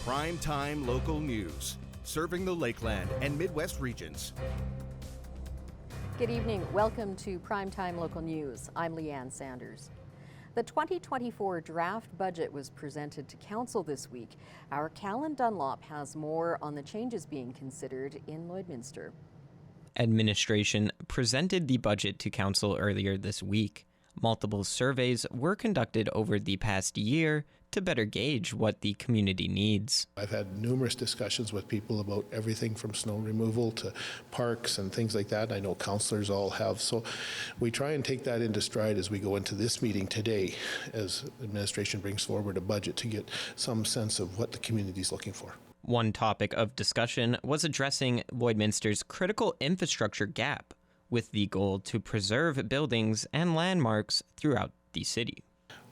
Primetime local news, serving the Lakeland and Midwest regions. Good evening. Welcome to Primetime Local News. I'm Leanne Sanders. The 2024 draft budget was presented to Council this week. Our Callan Dunlop has more on the changes being considered in Lloydminster. Administration presented the budget to Council earlier this week. Multiple surveys were conducted over the past year to better gauge what the community needs. I've had numerous discussions with people about everything from snow removal to parks and things like that. I know councillors all have. So we try and take that into stride as we go into this meeting today as administration brings forward a budget to get some sense of what the community is looking for. One topic of discussion was addressing Lloydminster's critical infrastructure gap, with the goal to preserve buildings and landmarks throughout the city.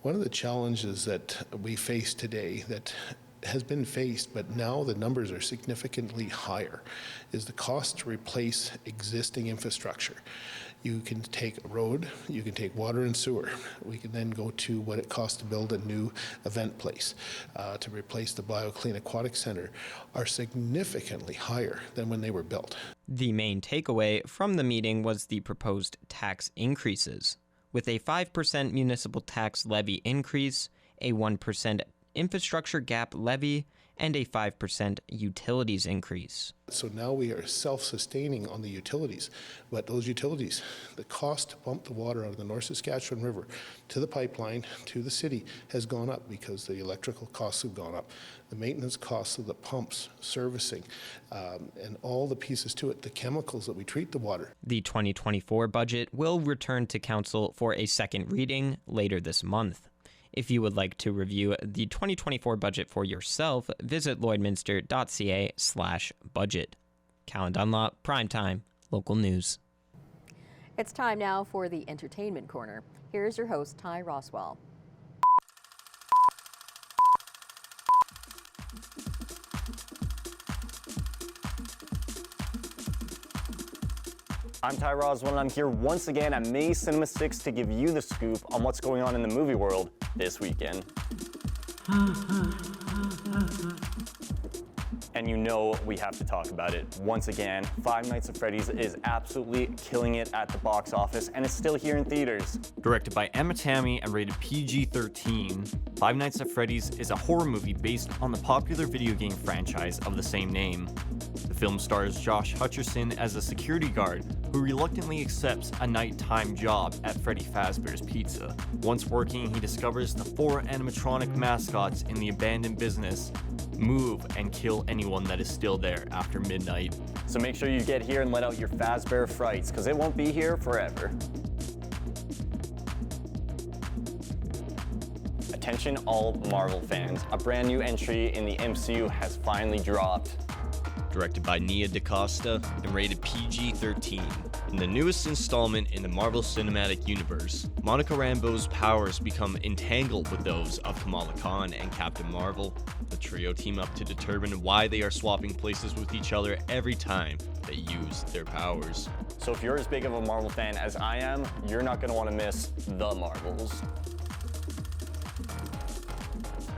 One of the challenges that we face today that has been faced, but now the numbers are significantly higher, is the cost to replace existing infrastructure. You can take a road, you can take water and sewer. We can then go to what it costs to build a new event place, to replace the BioClean Aquatic Center, are significantly higher than when they were built. The main takeaway from the meeting was the proposed tax increases, with a 5% municipal tax levy increase, a 1% infrastructure gap levy, and a 5% utilities increase. So now we are self-sustaining on the utilities, but those utilities, the cost to pump the water out of the North Saskatchewan River to the pipeline to the city has gone up because the electrical costs have gone up. The maintenance costs of the pumps, servicing, and all the pieces to it, the chemicals that we treat the water. The 2024 budget will return to Council for a second reading later this month. If you would like to review the 2024 budget for yourself, visit lloydminster.ca/budget. Callan Dunlop, Primetime, Local News. It's time now for the Entertainment Corner. Here's your host, Ty Roswell. I'm Ty Roswell, and I'm here once again at May Cinema 6 to give you the scoop on what's going on in the movie world this weekend. And you know we have to talk about it. Once again, Five Nights at Freddy's is absolutely killing it at the box office, and it's still here in theaters. Directed by Emma Tammy and rated PG-13, Five Nights at Freddy's is a horror movie based on the popular video game franchise of the same name. The film stars Josh Hutcherson as a security guard who reluctantly accepts a nighttime job at Freddy Fazbear's Pizza. Once working, he discovers the 4 animatronic mascots in the abandoned business move and kill anyone that is still there after midnight. So make sure you get here and let out your Fazbear frights, because it won't be here forever. Attention all Marvel fans, a brand new entry in the MCU has finally dropped. Directed by Nia DaCosta and rated PG-13. In the newest installment in the Marvel Cinematic Universe, Monica Rambeau's powers become entangled with those of Kamala Khan and Captain Marvel. The trio team up to determine why they are swapping places with each other every time they use their powers. So if you're as big of a Marvel fan as I am, you're not going to want to miss the Marvels.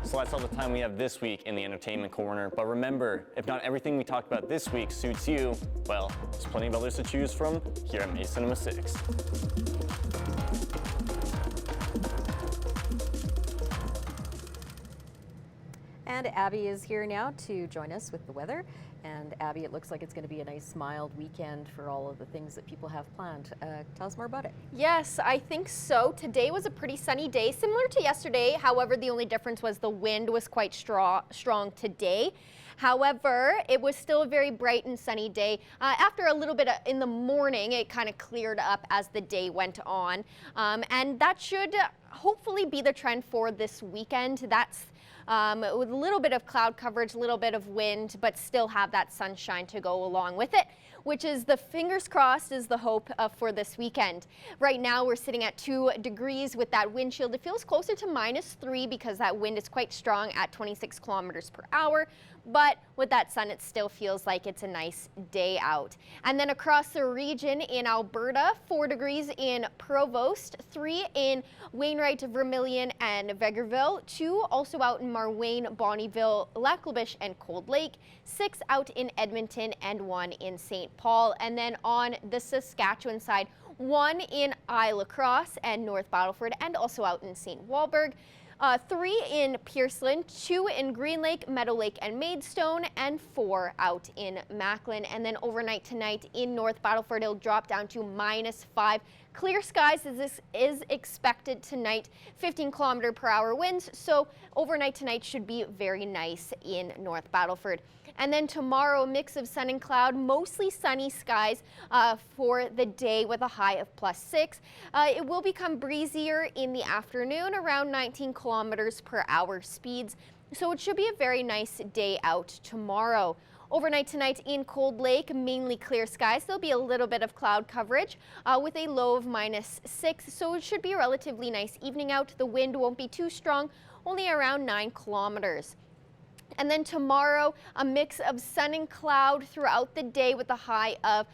So that's all the time we have this week in the Entertainment Corner. But remember, if not everything we talked about this week suits you, well, there's plenty of others to choose from here at May Cinema 6. And Abby is here now to join us with the weather. And Abby, it looks like it's going to be a nice mild weekend for all of the things that people have planned. Tell us more about it. Yes, I think so. Today was a pretty sunny day, similar to yesterday. However, the only difference was the wind was quite strong today. However, it was still a very bright and sunny day. After a little bit in the morning, it kind of cleared up as the day went on. And that should hopefully be the trend for this weekend. That's with a little bit of cloud coverage, a little bit of wind, but still have that sunshine to go along with it, which is the fingers crossed is the hope for this weekend. Right now we're sitting at 2 degrees with that wind chill. It feels closer to -3 because that wind is quite strong at 26 kilometers per hour. but with that sun, it still feels like it's a nice day out. And then across the region in Alberta, 4 degrees in Provost, 3 in Wainwright, Vermilion, and Vegreville, 2 also out in Marwayne, Bonnyville, Lac-La-Biche, and Cold Lake, 6 out in Edmonton, and 1 in St. Paul. And then on the Saskatchewan side, 1 in Isle Cross and North Battleford, and also out in St. Walburg. 3 in Pearceland, 2 in Green Lake, Meadow Lake, and Maidstone, and 4 out in Macklin. And then overnight tonight in North Battleford, it'll drop down to -5. Clear skies is expected tonight, 15-kilometer-per-hour winds, so overnight tonight should be very nice in North Battleford. And then tomorrow, a mix of sun and cloud, mostly sunny skies for the day with a high of +6. It will become breezier in the afternoon, around 19 kilometers per hour speeds, so it should be a very nice day out tomorrow. Overnight tonight in Cold Lake, mainly clear skies. There'll be a little bit of cloud coverage with a low of -6, so it should be a relatively nice evening out. The wind won't be too strong, only around 9 kilometers. And then tomorrow, a mix of sun and cloud throughout the day with a high of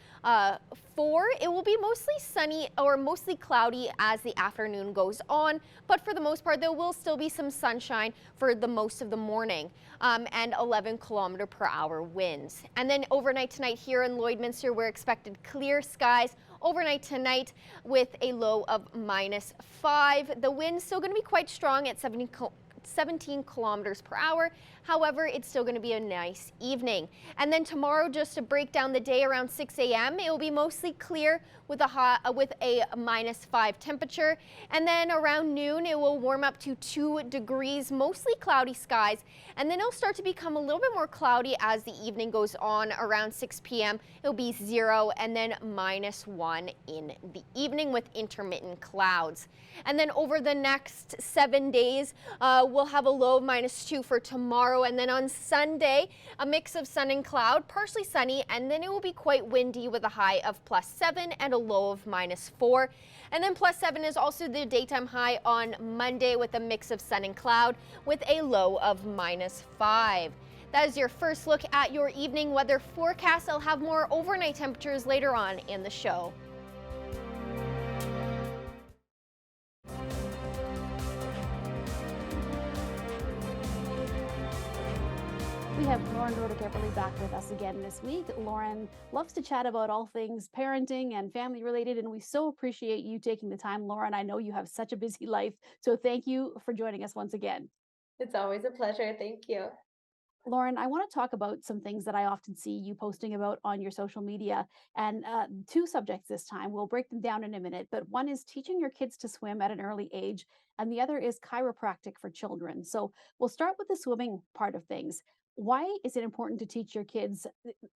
4. It will be mostly sunny or mostly cloudy as the afternoon goes on, but for the most part, there will still be some sunshine for the most of the morning, and 11-kilometer-per-hour winds. And then overnight tonight here in Lloydminster, we're expected clear skies overnight tonight with a low of -5. The wind's still going to be quite strong at 17 kilometers per hour. However, it's still going to be a nice evening. And then tomorrow, just to break down the day around 6 a.m., it will be mostly clear with a -5 temperature. And then around noon, it will warm up to 2 degrees, mostly cloudy skies. And then it'll start to become a little bit more cloudy as the evening goes on. Around 6 p.m., it'll be 0 and then -1 in the evening with intermittent clouds. And then over the next 7 days, we'll have a low of -2 for tomorrow. And then on Sunday, a mix of sun and cloud, partially sunny, and then it will be quite windy with a high of +7 and a low of -4. And then +7 is also the daytime high on Monday with a mix of sun and cloud with a low of -5. That is your first look at your evening weather forecast. I'll have more overnight temperatures later on in the show. We have Lauren Rhoda-Kepperly back with us again this week. Lauren loves to chat about all things parenting and family related, and we so appreciate you taking the time. Lauren, I know you have such a busy life, so thank you for joining us once again. It's always a pleasure. Thank you. Lauren, I want to talk about some things that I often see you posting about on your social media, and 2 subjects this time. We'll break them down in a minute, but one is teaching your kids to swim at an early age, and the other is chiropractic for children. So we'll start with the swimming part of things. Why is it important to teach your kids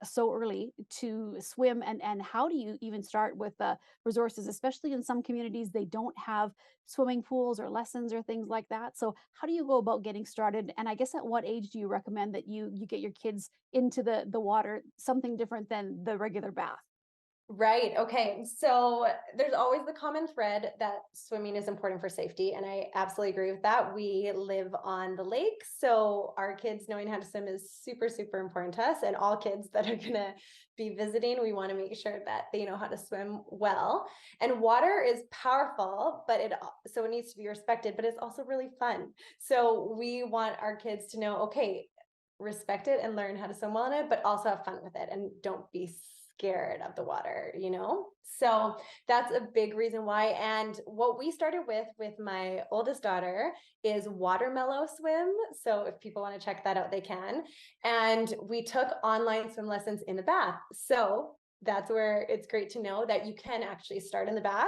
so early to swim, and how do you even start with the resources, especially in some communities they don't have swimming pools or lessons or things like that? So how do you go about getting started, and I guess at what age do you recommend that you get your kids into the water, something different than the regular bath? Right. Okay. So there's always the common thread that swimming is important for safety. And I absolutely agree with that. We live on the lake. So our kids knowing how to swim is super, super important to us. And all kids that are going to be visiting, we want to make sure that they know how to swim well. And water is powerful, but it needs to be respected, but it's also really fun. So we want our kids to know, okay, respect it and learn how to swim well in it, but also have fun with it and don't be scared of the water, So that's a big reason why. And what we started with my oldest daughter is Watermellow Swim. So if people want to check that out, they can. And we took online swim lessons in the bath. So that's where it's great to know that you can actually start in the bath,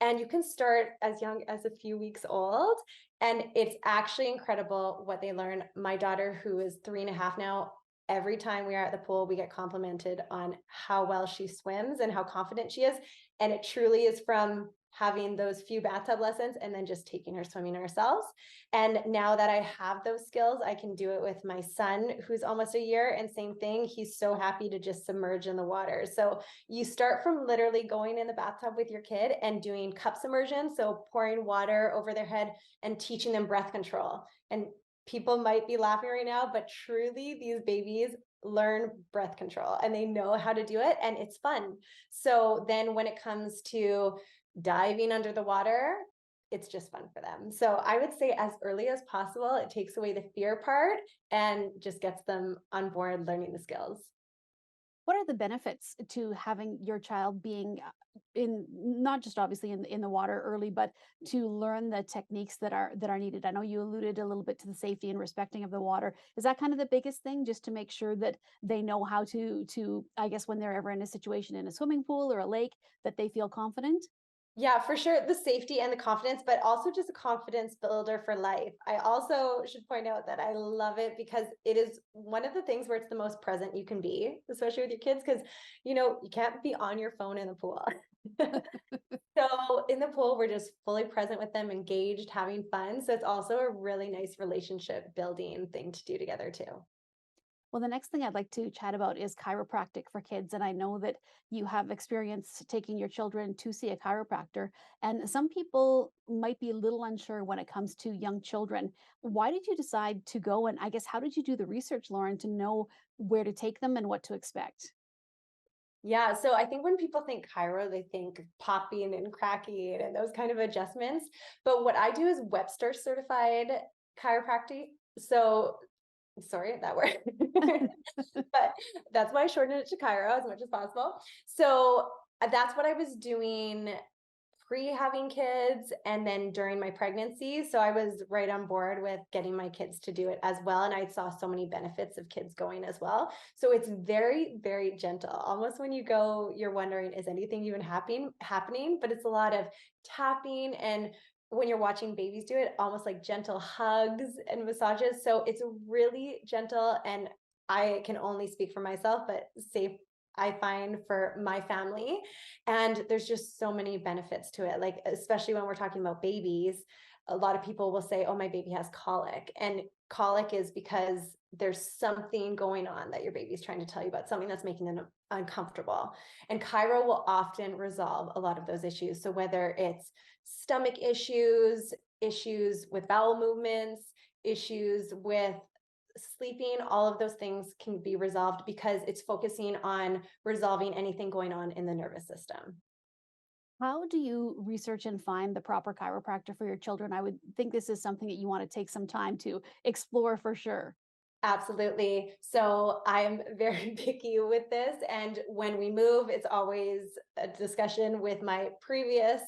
and you can start as young as a few weeks old. And it's actually incredible what they learn. My daughter, who is 3.5 now, every time we are at the pool, we get complimented on how well she swims and how confident she is. And it truly is from having those few bathtub lessons and then just taking her swimming ourselves. And now that I have those skills, I can do it with my son, who's almost a year, and same thing. He's so happy to just submerge in the water. So you start from literally going in the bathtub with your kid and doing cup submersion. So pouring water over their head and teaching them breath control. And people might be laughing right now, but truly these babies learn breath control and they know how to do it and it's fun. So then when it comes to diving under the water, it's just fun for them. So I would say as early as possible, it takes away the fear part and just gets them on board learning the skills. What are the benefits to having your child being in, not just obviously in the water early, but to learn the techniques that are needed? I know you alluded a little bit to the safety and respecting of the water. Is that kind of the biggest thing, just to make sure that they know how to I guess when they're ever in a situation in a swimming pool or a lake, that they feel confident? Yeah, for sure. The safety and the confidence, but also just a confidence builder for life. I also should point out that I love it because it is one of the things where it's the most present you can be, especially with your kids, because, you can't be on your phone in the pool. So in the pool, we're just fully present with them, engaged, having fun. So it's also a really nice relationship building thing to do together too. Well, the next thing I'd like to chat about is chiropractic for kids. And I know that you have experience taking your children to see a chiropractor. And some people might be a little unsure when it comes to young children. Why did you decide to go? And I guess, how did you do the research, Lauren, to know where to take them and what to expect? Yeah, so I think when people think chiro, they think popping and cracking and those kind of adjustments. But what I do is Webster certified chiropractic. So sorry, that word. But that's why I shortened it to chiro as much as possible. So that's what I was doing pre having kids and then during my pregnancy. So I was right on board with getting my kids to do it as well. And I saw so many benefits of kids going as well. So it's very, very gentle. Almost when you go, you're wondering, is anything even happening? But it's a lot of tapping, and when you're watching babies do it, almost like gentle hugs and massages. So it's really gentle, and I can only speak for myself, but safe, I find, for my family. And there's just so many benefits to it. Like, especially when we're talking about babies, a lot of people will say, oh, my baby has colic. And colic is because there's something going on that your baby's trying to tell you about, something that's making them uncomfortable. And chiro will often resolve a lot of those issues. So whether it's stomach issues, issues with bowel movements, issues with sleeping, all of those things can be resolved because it's focusing on resolving anything going on in the nervous system. How do you research and find the proper chiropractor for your children? I would think this is something that you want to take some time to explore for sure. Absolutely. So I'm very picky with this. And when we move, it's always a discussion with my previous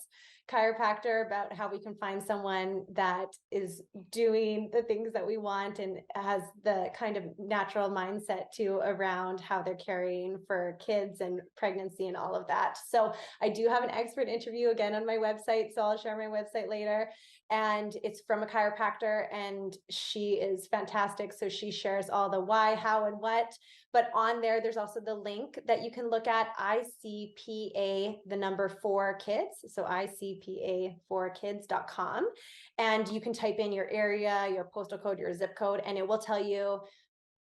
chiropractor about how we can find someone that is doing the things that we want and has the kind of natural mindset too around how they're caring for kids and pregnancy and all of that. So I do have an expert interview again on my website. So I'll share my website later. And it's from a chiropractor, and she is fantastic. So she shares all the why, how, and what. But on there, there's also the link that you can look at, ICPA, the number 4 kids. So ICPA4kids.com. And you can type in your area, your postal code, your zip code, and it will tell you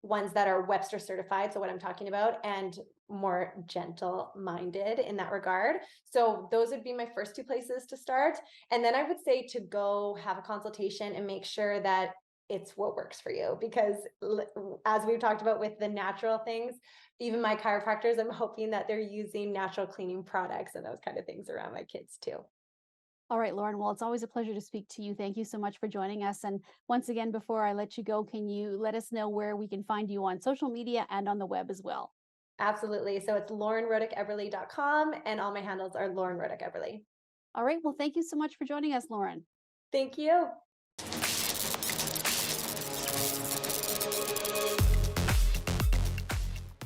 ones that are Webster certified. So what I'm talking about, and more gentle minded in that regard. So those would be my first 2 places to start. And then I would say to go have a consultation and make sure that it's what works for you. Because as we've talked about with the natural things, even my chiropractors, I'm hoping that they're using natural cleaning products and those kind of things around my kids too. All right, Lauren. Well, it's always a pleasure to speak to you. Thank you so much for joining us. And once again, before I let you go, can you let us know where we can find you on social media and on the web as well? Absolutely. So it's laurenrodickeverly.com, and all my handles are Lauren Rodick Everly. All right. Well, thank you so much for joining us, Lauren. Thank you.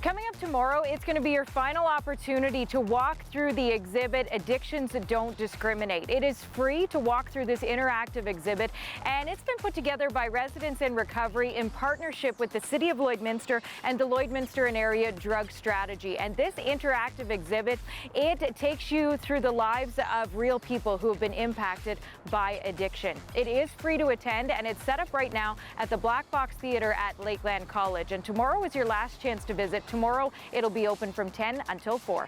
Coming up tomorrow, it's going to be your final opportunity to walk through the exhibit, Addictions Don't Discriminate. It is free to walk through this interactive exhibit, and it's been put together by Residents in Recovery in partnership with the City of Lloydminster and the Lloydminster and Area Drug Strategy. And this interactive exhibit, it takes you through the lives of real people who have been impacted by addiction. It is free to attend, and it's set up right now at the Black Box Theatre at Lakeland College. And tomorrow is your last chance to visit. Tomorrow, it'll be open from 10 until 4.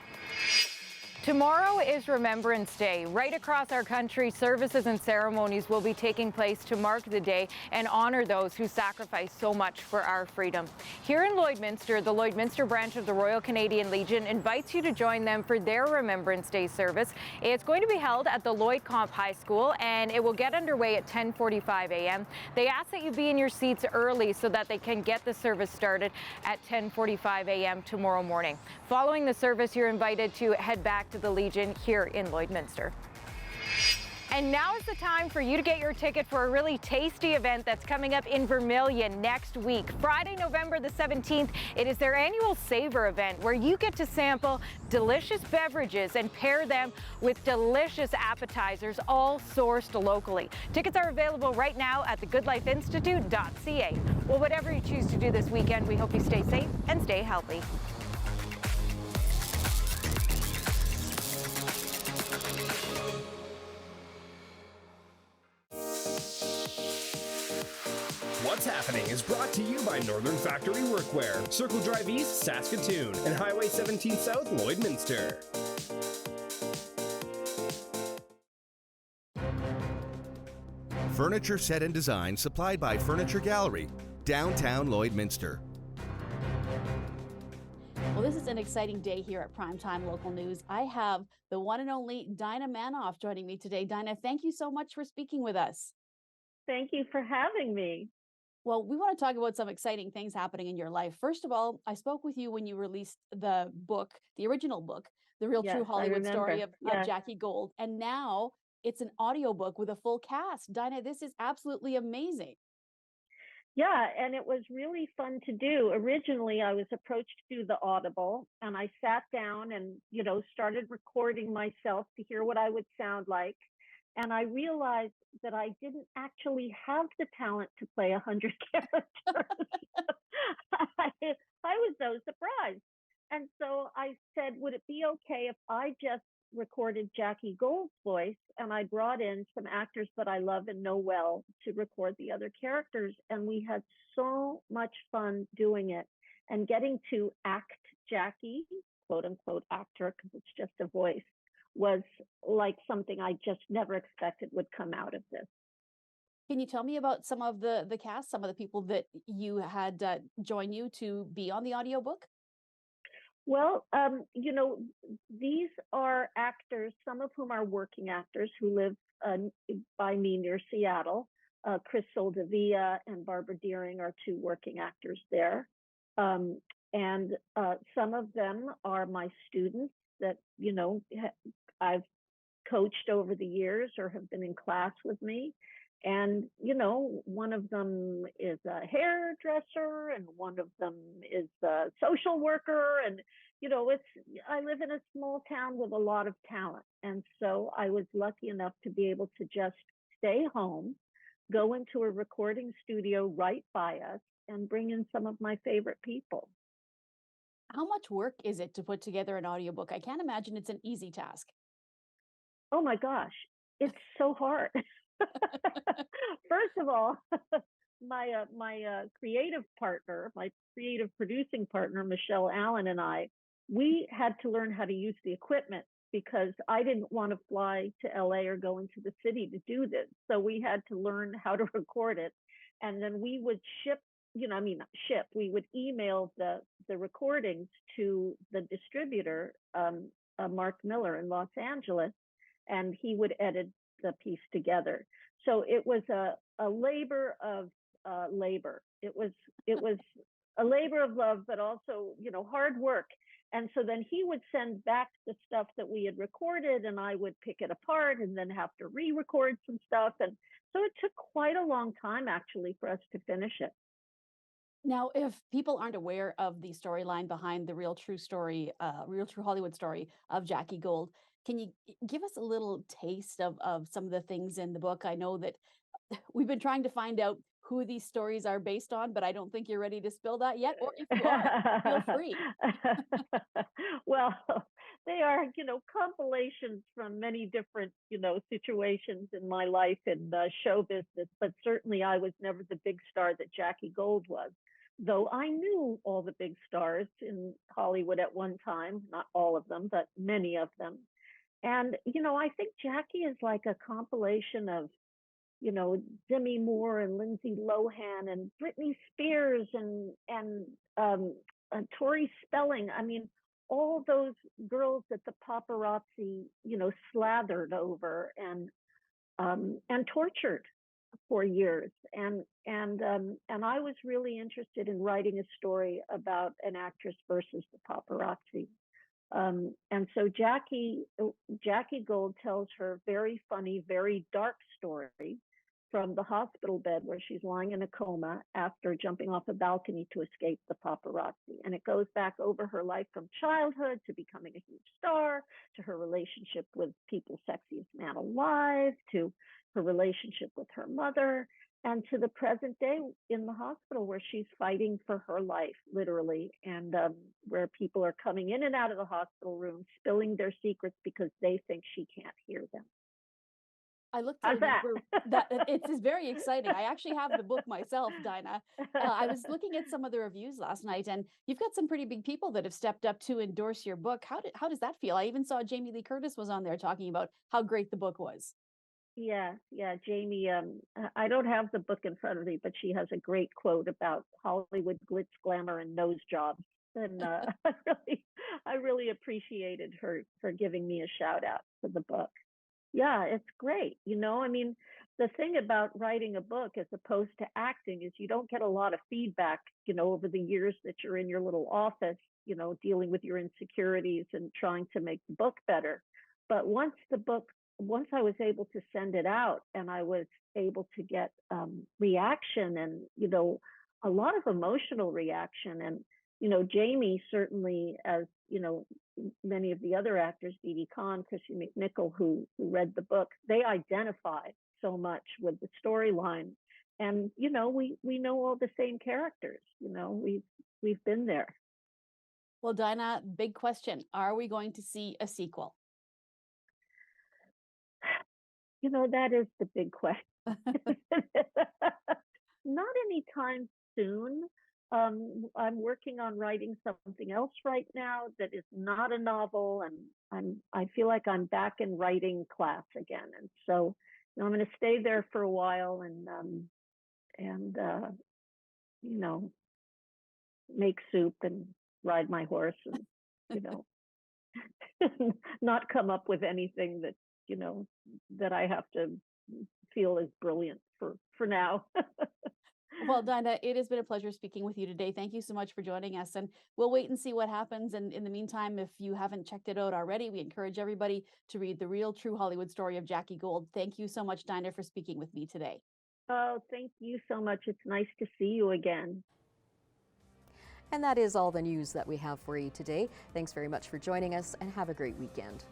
Tomorrow is Remembrance Day. Right across our country, services and ceremonies will be taking place to mark the day and honor those who sacrificed so much for our freedom. Here in Lloydminster, the Lloydminster branch of the Royal Canadian Legion invites you to join them for their Remembrance Day service. It's going to be held at the Lloyd Comp High School, and it will get underway at 10:45 a.m. They ask that you be in your seats early so that they can get the service started at 10:45 a.m. tomorrow morning. Following the service, you're invited to head back to the Legion here in Lloydminster. And now is the time for you to get your ticket for a really tasty event that's coming up in Vermilion next week. Friday, November the 17th, it is their annual Savor event where you get to sample delicious beverages and pair them with delicious appetizers, all sourced locally. Tickets are available right now at thegoodlifeinstitute.ca. Well, whatever you choose to do this weekend, we hope you stay safe and stay healthy. What's Happening is brought to you by Northern Factory Workwear, Circle Drive East, Saskatoon, and Highway 17 South, Lloydminster. Furniture set and design supplied by Furniture Gallery, downtown Lloydminster. Well, this is an exciting day here at Primetime Local News. I have the one and only Dinah Manoff joining me today. Dinah, thank you so much for speaking with us. Thank you for having me. Well, we want to talk about some exciting things happening in your life. First of all, I spoke with you when you released the book, the original book, The Real True Hollywood Story of Jackie Gold. And now it's an audiobook with a full cast. Dinah, this is absolutely amazing. Yeah, and it was really fun to do. Originally, I was approached to do the Audible, and I sat down and, started recording myself to hear what I would sound like. And I realized that I didn't actually have the talent to play 100 characters. I was so surprised. And so I said, would it be okay if I just recorded Jackie Gold's voice and I brought in some actors that I love and know well to record the other characters? And we had so much fun doing it and getting to act Jackie, quote unquote actor, because it's just a voice, was like something I just never expected would come out of this. Can you tell me about some of the cast, some of the people that you had join you to be on the audiobook? Well, these are actors, some of whom are working actors who live by me near Seattle. Chris Soldevilla and Barbara Deering are two working actors there. And some of them are my students that, I've coached over the years or have been in class with me. And, one of them is a hairdresser and one of them is a social worker. And, I live in a small town with a lot of talent. And so I was lucky enough to be able to just stay home, go into a recording studio right by us and bring in some of my favorite people. How much work is it to put together an audiobook? I can't imagine it's an easy task. Oh my gosh, it's so hard. First of all, my creative partner, my creative producing partner, Michelle Allen, and we had to learn how to use the equipment because I didn't want to fly to LA or go into the city to do this. So we had to learn how to record it. And then we would we would email the recordings to the distributor, Mark Miller in Los Angeles, and he would edit the piece together. So it was a labor of labor. It was a labor of love, but also, hard work. And so then he would send back the stuff that we had recorded and I would pick it apart and then have to re-record some stuff. And so it took quite a long time actually for us to finish it. Now, if people aren't aware of the storyline behind the real true Hollywood story of Jackie Gold, can you give us a little taste of some of the things in the book? I know that we've been trying to find out who these stories are based on, but I don't think you're ready to spill that yet. Or if you are, feel free. Well, they are, compilations from many different, situations in my life in show business. But certainly I was never the big star that Jackie Gold was. Though I knew all the big stars in Hollywood at one time, not all of them, but many of them. And, I think Jackie is like a compilation of, Demi Moore and Lindsay Lohan and Britney Spears and Tori Spelling. I mean, all those girls that the paparazzi, slathered over and tortured for years. And I was really interested in writing a story about an actress versus the paparazzi. And so Jackie Gold tells her very funny, very dark story from the hospital bed where she's lying in a coma after jumping off a balcony to escape the paparazzi. And it goes back over her life from childhood to becoming a huge star, to her relationship with People's Sexiest Man Alive, to her relationship with her mother, and to the present day in the hospital where she's fighting for her life, literally, and where people are coming in and out of the hospital room, spilling their secrets because they think she can't hear them. I looked at that. It's very exciting. I actually have the book myself, Dinah. I was looking at some of the reviews last night, and you've got some pretty big people that have stepped up to endorse your book. How does that feel? I even saw Jamie Lee Curtis was on there talking about how great the book was. Yeah, Jamie. I don't have the book in front of me, but she has a great quote about Hollywood glitz, glamour, and nose jobs. And I really appreciated her for giving me a shout out for the book. Yeah, it's great. I mean, the thing about writing a book as opposed to acting is you don't get a lot of feedback, over the years that you're in your little office, dealing with your insecurities and trying to make the book better. But once I was able to send it out and I was able to get reaction and, a lot of emotional reaction. And, Jamie certainly, as, many of the other actors, Dee Conn, Chrissy McNichol, who read the book, they identify so much with the storyline. And, we know all the same characters, we've been there. Well, Dinah, big question. Are we going to see a sequel? That is the big question. Not anytime soon. I'm working on writing something else right now that is not a novel, and I feel like I'm back in writing class again. And so, I'm going to stay there for a while and make soup and ride my horse and not come up with anything that that I have to feel is brilliant for now. Well, Dinah, it has been a pleasure speaking with you today. Thank you so much for joining us. And we'll wait and see what happens. And in the meantime, if you haven't checked it out already, we encourage everybody to read The Real True Hollywood Story of Jackie Gold. Thank you so much, Dinah, for speaking with me today. Oh, thank you so much. It's nice to see you again. And that is all the news that we have for you today. Thanks very much for joining us, and have a great weekend.